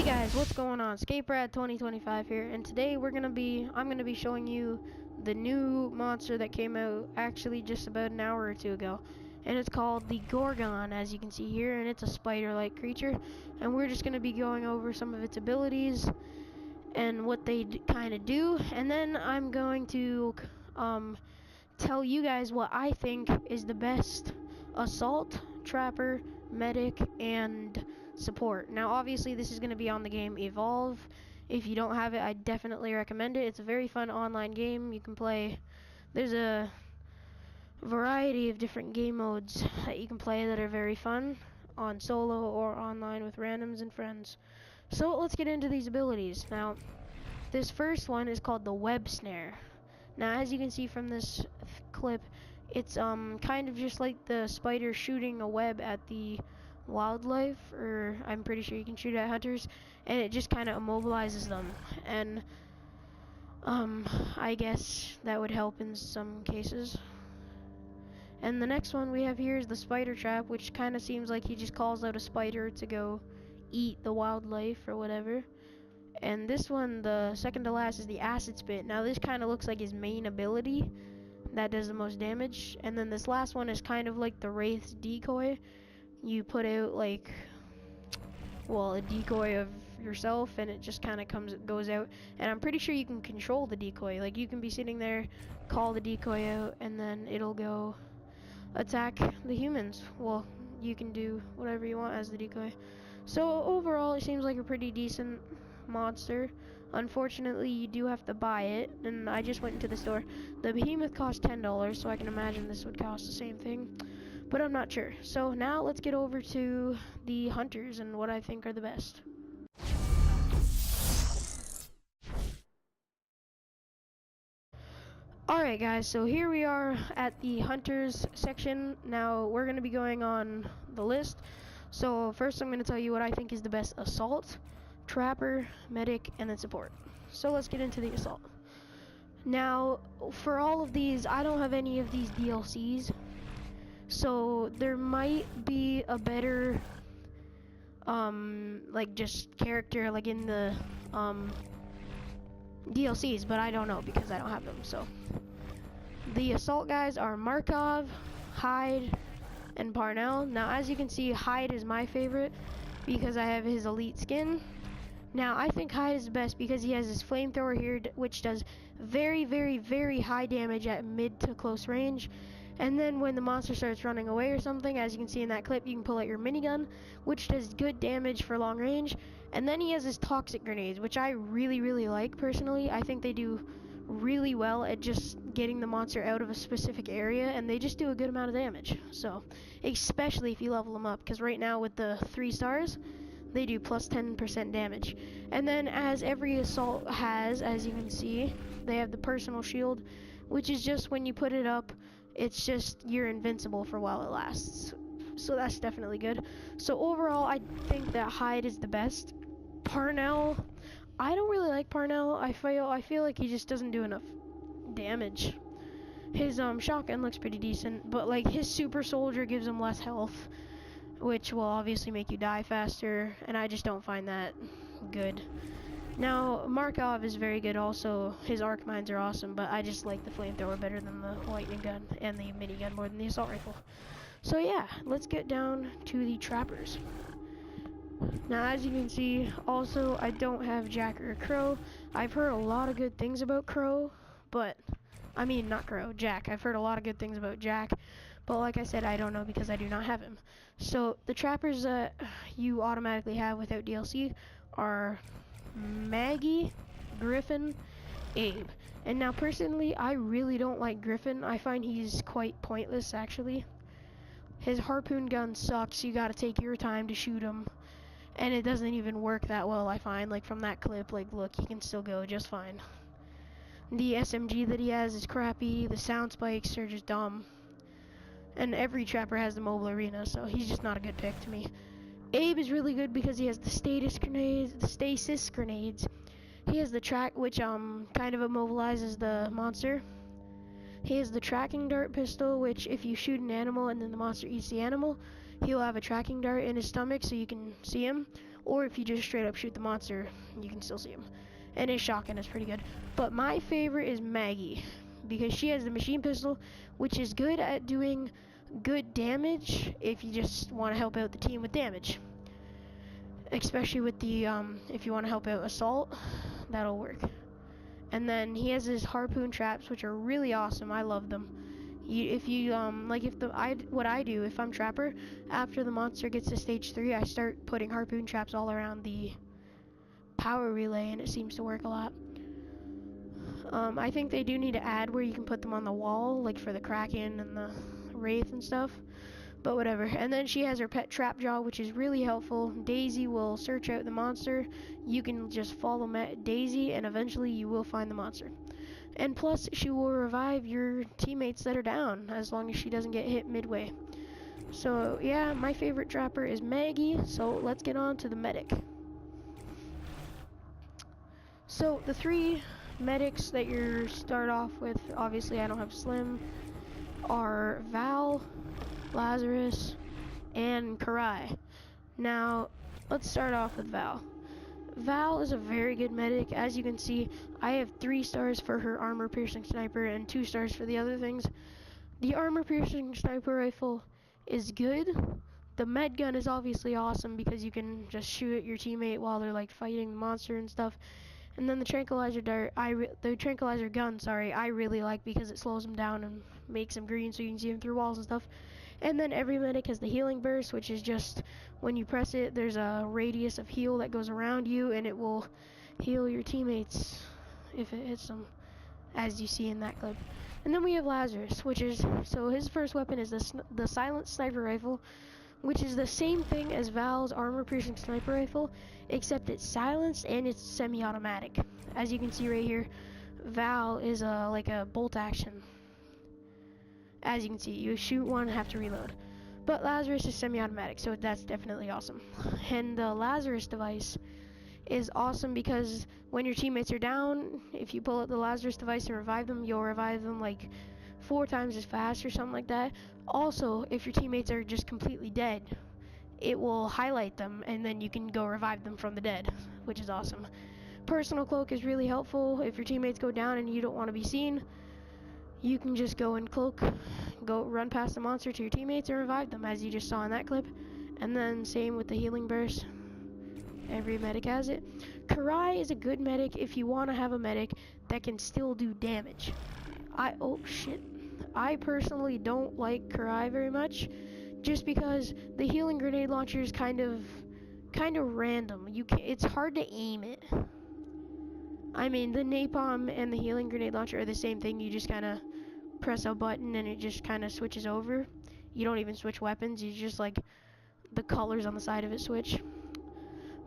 Hey guys, what's going on? SkateBrad 2025 here, and today I'm gonna be showing you the new monster that came out actually just about an hour or two ago, and it's called the GORGON, as you can see here, and it's a spider-like creature, and we're just gonna be going over some of its abilities and what they kind of do, and then I'm going to tell you guys what I think is the best assault, trapper, medic, and support. Now obviously this is going to be on the game Evolve. If you don't have it, I definitely recommend it. It's a very fun online game. You can play, there's a variety of different game modes that you can play that are very fun on solo or online with randoms and friends. So let's get into these abilities. Now this first one is called the web snare. Now as you can see from this clip, it's kind of just like the spider shooting a web at the wildlife, or I'm pretty sure you can shoot at hunters, and it just kind of immobilizes them, and I guess that would help in some cases. And the next one we have here is the spider trap, which kind of seems like he just calls out a spider to go eat the wildlife or whatever. And this one, the second to last, is the acid spit. Now this kind of looks like his main ability that does the most damage, and then this last one is kind of like the wraith's decoy. You put out like, well, a decoy of yourself, and it just kind of goes out, and I'm pretty sure you can control the decoy. Like, you can be sitting there, call the decoy out, and then it'll go attack the humans. Well, you can do whatever you want as the decoy. So overall it seems like a pretty decent monster. Unfortunately, you do have to buy it, and I just went into the store. The behemoth cost $10, so I can imagine this would cost the same thing, but I'm not sure. So now let's get over to the hunters and what I think are the best. Alright guys, so here we are at the hunters section. Now we're going to be going on the list. So first I'm going to tell you what I think is the best assault, trapper, medic, and then support. So let's get into the assault. Now for all of these, I don't have any of these DLCs, so there might be a better like just character like in the DLCs, but I don't know because I don't have them. So the assault guys are Markov, Hyde, and Parnell. Now as you can see, Hyde is my favorite because I have his elite skin. Now I think Hyde is the best because he has his flamethrower here, which does very, very, very high damage at mid to close range. And then when the monster starts running away or something, as you can see in that clip, you can pull out your minigun, which does good damage for long range. And then he has his toxic grenades, which I really, really like personally. I think they do really well at just getting the monster out of a specific area, and they just do a good amount of damage. So, especially if you level them up, because right now with the 3 stars, they do plus 10% damage. And then as every assault has, as you can see, they have the personal shield, which is just when you put it up, it's just you're invincible for while it lasts. So that's definitely good. So overall, I think that Hyde is the best. Parnell, I don't really like Parnell. I feel like he just doesn't do enough damage. His shotgun looks pretty decent, but like his super soldier gives him less health, which will obviously make you die faster, and I just don't find that good. Now, Markov is very good also. His arc mines are awesome, but I just like the flamethrower better than the lightning gun, and the minigun more than the assault rifle. So yeah, let's get down to the trappers. Now, as you can see, also, I don't have Jack or Crow. I've heard a lot of good things about Crow, but, I mean, not Crow, Jack. I've heard a lot of good things about Jack, but like I said, I don't know because I do not have him. So, the trappers that you automatically have without DLC are Maggie, Griffin, Abe. And now, personally, I really don't like Griffin. I find he's quite pointless, actually. His harpoon gun sucks. You gotta take your time to shoot him. And it doesn't even work that well, I find. Like, from that clip, like, look, he can still go just fine. The SMG that he has is crappy. The sound spikes are just dumb. And every trapper has the mobile arena, so he's just not a good pick to me. Abe is really good because he has the stasis grenades. He has the track, which kind of immobilizes the monster. He has the tracking dart pistol, which if you shoot an animal and then the monster eats the animal, he'll have a tracking dart in his stomach so you can see him, or if you just straight up shoot the monster, you can still see him. And his shotgun is pretty good. But my favorite is Maggie, because she has the machine pistol, which is good at doing good damage if you just want to help out the team with damage. Especially with the, if you want to help out assault, that'll work. And then he has his harpoon traps, which are really awesome. I love them. What I do if I'm trapper, after the monster gets to stage 3, I start putting harpoon traps all around the power relay, and it seems to work a lot. I think they do need to add where you can put them on the wall, like for the Kraken and the Wraith and stuff, but whatever. And then she has her pet trap jaw, which is really helpful. Daisy will search out the monster. You can just follow Daisy, and eventually you will find the monster. And plus, she will revive your teammates that are down, as long as she doesn't get hit midway. So yeah, my favorite trapper is Maggie, so let's get on to the medic. So the 3 medics that you start off with, obviously I don't have Slim, are Val, Lazarus, and Karai. Now, let's start off with Val. Val is a very good medic. As you can see, I have 3 stars for her armor-piercing sniper and 2 stars for the other things. The armor-piercing sniper rifle is good. The med gun is obviously awesome because you can just shoot at your teammate while they're like fighting the monster and stuff. And then the tranquilizer gun, I really like because it slows them down and makes them green so you can see them through walls and stuff. And then every medic has the healing burst, which is just when you press it, there's a radius of heal that goes around you, and it will heal your teammates if it hits them, as you see in that clip. And then we have Lazarus, so his first weapon is the silent sniper rifle, which is the same thing as Val's armor-piercing sniper rifle, except it's silenced and it's semi-automatic. As you can see right here, Val is like a bolt action. As you can see, you shoot one, have to reload. But Lazarus is semi-automatic, so that's definitely awesome. And the Lazarus device is awesome because when your teammates are down, if you pull out the Lazarus device and revive them, you'll revive them like 4 times as fast or something like that. Also, if your teammates are just completely dead, it will highlight them and then you can go revive them from the dead, which is awesome. Personal cloak is really helpful. If your teammates go down and you don't want to be seen, you can just go and cloak, go run past the monster to your teammates and revive them, as you just saw in that clip. And then same with the healing burst. Every medic has it. Karai is a good medic if you want to have a medic that can still do damage. I personally don't like Karai very much, just because the healing grenade launcher is kind of random. It's hard to aim it. I mean, the napalm and the healing grenade launcher are the same thing. You just kind of press a button and it just kind of switches over. You don't even switch weapons. You just like the colors on the side of it switch.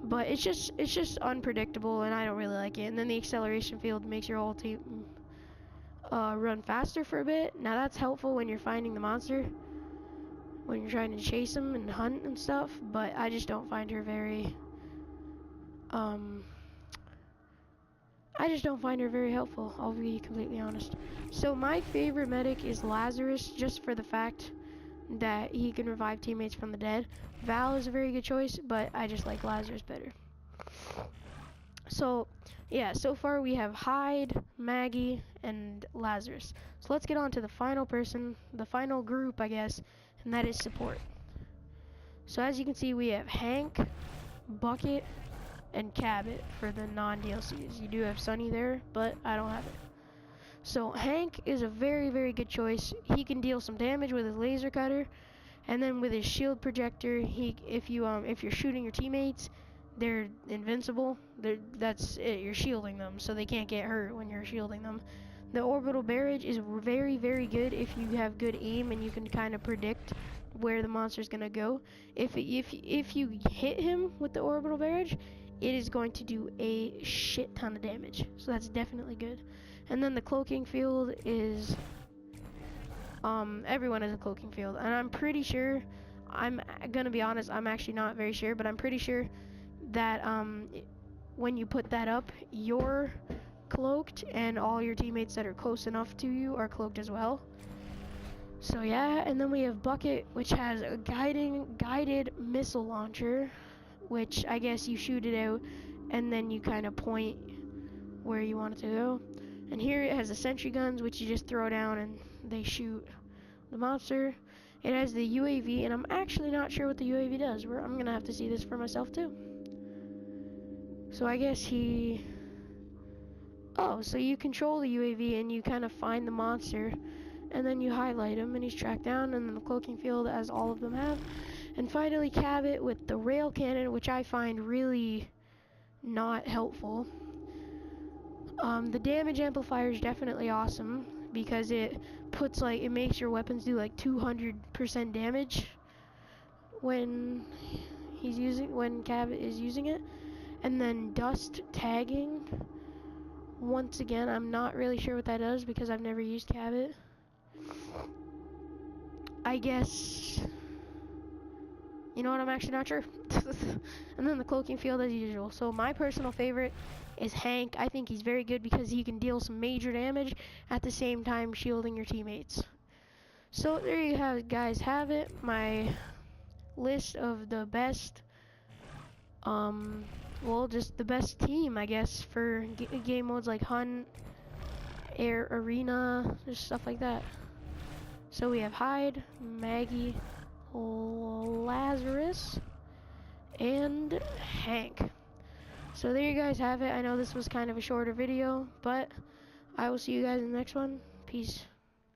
But it's just unpredictable, and I don't really like it. And then the acceleration field makes your whole team run faster for a bit. Now that's helpful when you're finding the monster, when you're trying to chase them and hunt and stuff. But I just don't find her very helpful, I'll be completely honest. So my favorite medic is Lazarus, just for the fact that he can revive teammates from the dead. Val is a very good choice, but I just like Lazarus better. So yeah, so far we have Hyde, Maggie, and Lazarus. So let's get on to the final person, the final group, I guess, and that is support. So as you can see, we have Hank, Bucket, and Cabot for the non-DLCs. You do have Sunny there, but I don't have it. So Hank is a very, very good choice. He can deal some damage with his laser cutter, and then with his shield projector, if you're shooting your teammates, they're invincible. That's it. You're shielding them, so they can't get hurt when you're shielding them. The orbital barrage is very, very good if you have good aim and you can kind of predict where the monster's gonna go. If you hit him with the orbital barrage, it is going to do a shit ton of damage. So that's definitely good. And then the cloaking field is everyone has a cloaking field, and I'm pretty sure, I'm gonna be honest, I'm actually not very sure, but I'm pretty sure that when you put that up, you're cloaked and all your teammates that are close enough to you are cloaked as well. So yeah, and then we have Bucket, which has a guided missile launcher, which I guess you shoot it out and then you kind of point where you want it to go. And here it has the sentry guns, which you just throw down and they shoot the monster. It has the UAV, and I'm actually not sure what the UAV does. I'm gonna have to see this for myself too. So I guess so you control the UAV and you kind of find the monster, and then you highlight him and he's tracked down, and then the cloaking field, as all of them have. And finally Cabot with the rail cannon, which I find really not helpful. The damage amplifier is definitely awesome because it makes your weapons do like 200% damage when Cabot is using it. And then dust tagging, once again, I'm not really sure what that does because I've never used Cabot. I guess, you know what, I'm actually not sure. And then the cloaking field as usual. So my personal favorite is Hank. I think he's very good because he can deal some major damage at the same time shielding your teammates. So there you guys have it, my list of the best, just the best team, I guess, for game modes like Hunt, Air Arena, just stuff like that. So we have Hyde, Maggie, Lazarus, and Hank. So there you guys have it. I know this was kind of a shorter video, but I will see you guys in the next one. Peace.